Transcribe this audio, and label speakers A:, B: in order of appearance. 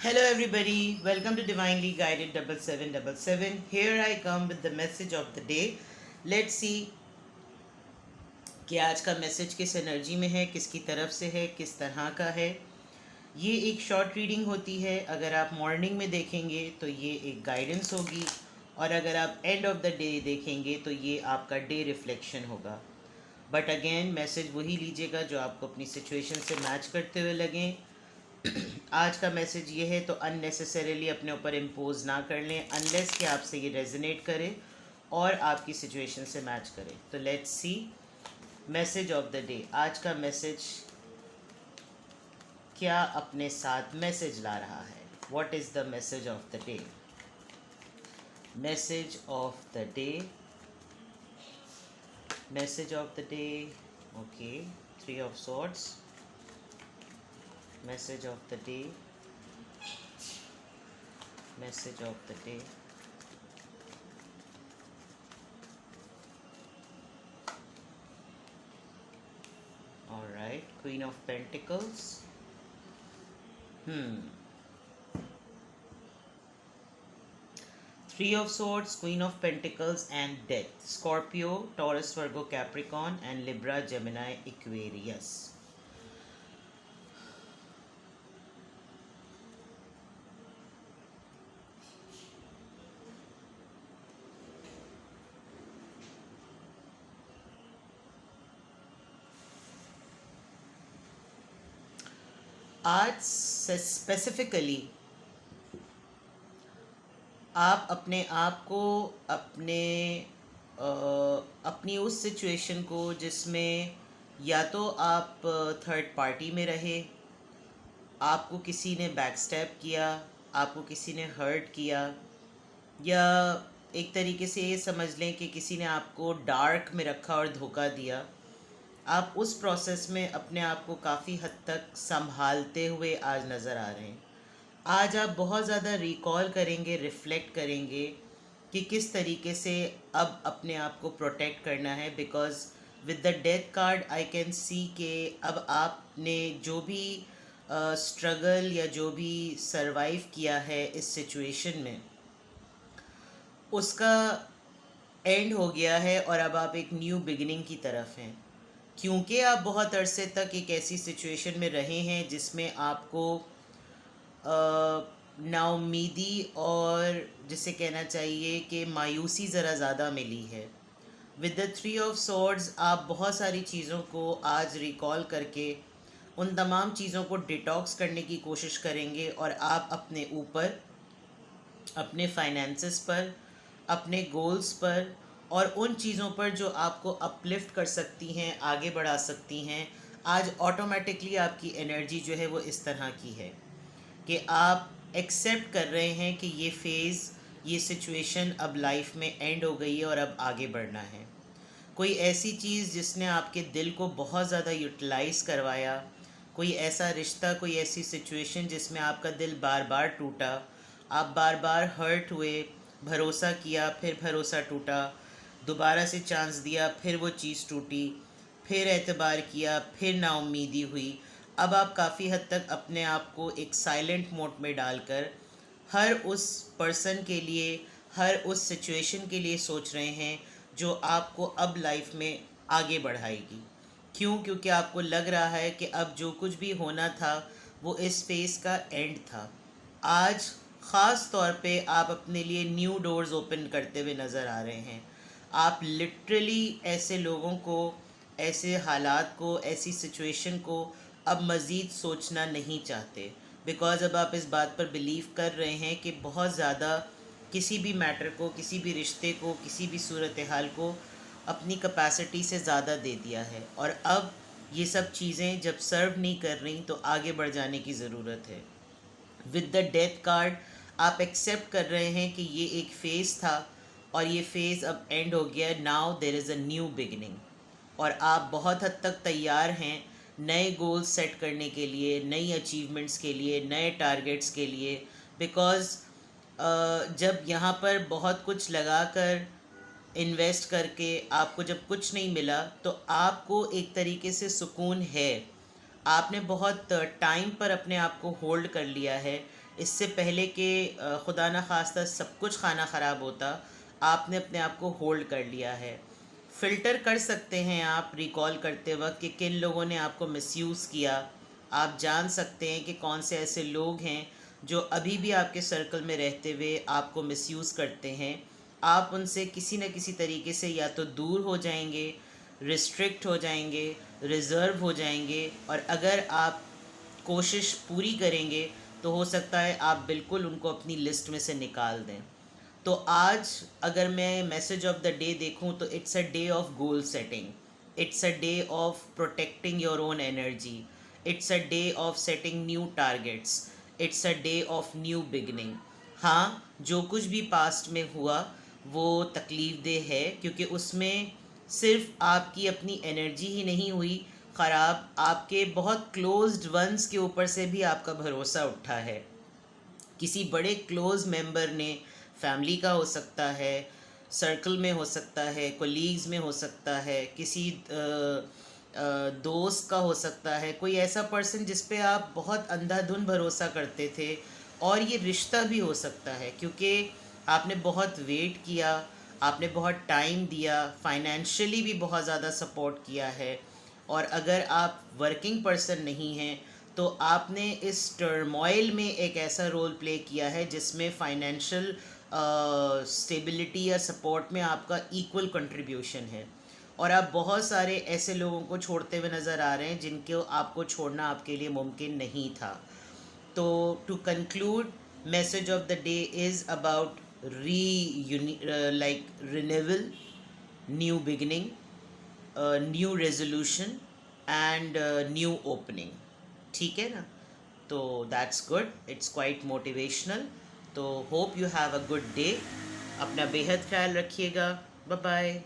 A: Hello, everybody. Welcome to Divinely Guided 7777. Here I come with the message of the day. Let's see कि आज का message किस energy में है, किसकी तरफ से है, किस तरह का है। ये एक शॉर्ट रीडिंग होती है। अगर आप मॉर्निंग में देखेंगे तो ये एक गाइडेंस होगी, और अगर आप एंड ऑफ द डे देखेंगे तो ये आपका डे रिफ्लेक्शन होगा। बट अगेन मैसेज वही लीजिएगा जो आपको अपनी सिचुएशन से मैच करते हुए लगें। आज का मैसेज ये है, तो अननेसेसरीली अपने ऊपर इम्पोज ना कर लें अनलेस कि आपसे ये रेजोनेट करे और आपकी सिचुएशन से मैच करे। तो let's see message of the day. आज का मैसेज क्या अपने साथ मैसेज ला रहा है? What is the message of the day? Message of the day, message of the day. Okay, 3 of Swords. Message of the day, message of the day. All right, Queen of Pentacles. 3 of Swords, Queen of Pentacles, and Death. Scorpio, Taurus, Virgo, Capricorn, and Libra, Gemini, Aquarius. आज specifically आप अपने आप को अपनी उस situation को जिसमें या तो आप थर्ड पार्टी में रहे, आपको किसी ने बैकस्टैप किया, आपको किसी ने हर्ट किया, या एक तरीके से ये समझ लें कि किसी ने आपको डार्क में रखा और धोखा दिया, आप उस प्रोसेस में अपने आप को काफ़ी हद तक संभालते हुए आज नज़र आ रहे हैं। आज आप बहुत ज़्यादा रिकॉल करेंगे, रिफ्लेक्ट करेंगे कि किस तरीके से अब अपने आप को प्रोटेक्ट करना है। Because with the death card I can see के अब आपने जो भी स्ट्रगल या जो भी सरवाइव किया है इस सिचुएशन में, उसका एंड हो गया है और अब आप एक न्यू बिगिनिंग की तरफ हैं। क्योंकि आप बहुत अरसे तक एक ऐसी सिचुएशन में रहे हैं जिसमें आपको नाउमीदी और जिसे कहना चाहिए कि मायूसी ज़रा ज़्यादा मिली है। विद द 3 of Swords आप बहुत सारी चीज़ों को आज रिकॉल करके उन तमाम चीज़ों को डिटॉक्स करने की कोशिश करेंगे, और आप अपने ऊपर, अपने फाइनेंसेस पर, अपने गोल्स पर और उन चीज़ों पर जो आपको अपलिफ्ट कर सकती हैं, आगे बढ़ा सकती हैं, आज ऑटोमेटिकली आपकी एनर्जी जो है वो इस तरह की है कि आप एक्सेप्ट कर रहे हैं कि ये फेज़, ये सिचुएशन अब लाइफ में एंड हो गई है और अब आगे बढ़ना है। कोई ऐसी चीज़ जिसने आपके दिल को बहुत ज़्यादा यूटिलाइज़ करवाया, कोई ऐसा रिश्ता, कोई ऐसी सिचुएशन जिसमें आपका दिल बार बार टूटा, आप बार बार हर्ट हुए, भरोसा किया, फिर भरोसा टूटा, दोबारा से चांस दिया, फिर वो चीज़ टूटी, फिर एतबार किया, फिर नाउम्मीदी हुई। अब आप काफ़ी हद तक अपने आप को एक साइलेंट मोड में डालकर हर उस पर्सन के लिए, हर उस सिचुएशन के लिए सोच रहे हैं जो आपको अब लाइफ में आगे बढ़ाएगी। क्यों? क्योंकि आपको लग रहा है कि अब जो कुछ भी होना था वो इस फेज़ का एंड था। आज ख़ास तौर पे आप अपने लिए न्यू डोर्स ओपन करते हुए नज़र आ रहे हैं। आप लिटरली ऐसे लोगों को, ऐसे हालात को, ऐसी सिचुएशन को अब मज़ीद सोचना नहीं चाहते। बिकॉज़ अब आप इस बात पर बिलीव कर रहे हैं कि बहुत ज़्यादा किसी भी मैटर को, किसी भी रिश्ते को, किसी भी सूरत हाल को अपनी कैपेसिटी से ज़्यादा दे दिया है, और अब ये सब चीज़ें जब सर्व नहीं कर रही तो आगे बढ़ जाने की ज़रूरत है। विद द डेथ कार्ड आप एक्सेप्ट कर रहे हैं कि ये एक फ़ेज़ था और ये फ़ेज़ अब एंड हो गया। Now there is a new beginning, और आप बहुत हद तक तैयार हैं नए गोल्स सेट करने के लिए, नई अचीवमेंट्स के लिए, नए टारगेट्स के लिए। बिकॉज़ जब यहाँ पर बहुत कुछ लगाकर, इन्वेस्ट करके आपको जब कुछ नहीं मिला, तो आपको एक तरीके से सुकून है। आपने बहुत टाइम पर अपने आप को होल्ड कर लिया है। इससे पहले कि खुदा न खास्ता सब कुछ खाना ख़राब होता, आपने अपने आप को होल्ड कर लिया है। फ़िल्टर कर सकते हैं आप रिकॉल करते वक्त कि किन लोगों ने आपको मिसयूज़ किया। आप जान सकते हैं कि कौन से ऐसे लोग हैं जो अभी भी आपके सर्कल में रहते हुए आपको मिसयूज़ करते हैं। आप उनसे किसी न किसी तरीके से या तो दूर हो जाएंगे, रिस्ट्रिक्ट हो जाएंगे, रिज़र्व हो जाएंगे, और अगर आप कोशिश पूरी करेंगे तो हो सकता है आप बिल्कुल उनको अपनी लिस्ट में से निकाल दें। तो आज अगर मैं मैसेज ऑफ द डे देखूं तो it's a day of goal setting, it's a day of protecting your own energy, it's a day of setting new targets, it's a day of new beginning. हाँ, जो कुछ भी past में हुआ वो तकलीफ़ दे है, क्योंकि उसमें सिर्फ आपकी अपनी एनर्जी ही नहीं हुई ख़राब, आपके बहुत क्लोज्ड वंस के ऊपर से भी आपका भरोसा उठा है। किसी बड़े क्लोज़ मेंबर ने, फैमिली का हो सकता है, सर्कल में हो सकता है, कोलीग्स में हो सकता है, किसी दोस्त का हो सकता है, कोई ऐसा पर्सन जिस पे आप बहुत अंधाधुन भरोसा करते थे। और ये रिश्ता भी हो सकता है, क्योंकि आपने बहुत वेट किया, आपने बहुत टाइम दिया, फाइनेंशियली भी बहुत ज़्यादा सपोर्ट किया है। और अगर आप वर्किंग पर्सन नहीं हैं तो आपने इस टर्मोइल में एक ऐसा रोल प्ले किया है जिसमें फाइनेंशियल स्टेबिलिटी या सपोर्ट में आपका इक्वल कंट्रीब्यूशन है। और आप बहुत सारे ऐसे लोगों को छोड़ते हुए नज़र आ रहे हैं जिनको आपको छोड़ना आपके लिए मुमकिन नहीं था। तो to conclude, message of the day is about like renewal, new beginning, new resolution and new opening. ठीक है ना? तो that's good, it's quite motivational. तो hope you have a good day. अपना बेहद ख्याल रखिएगा। Bye bye.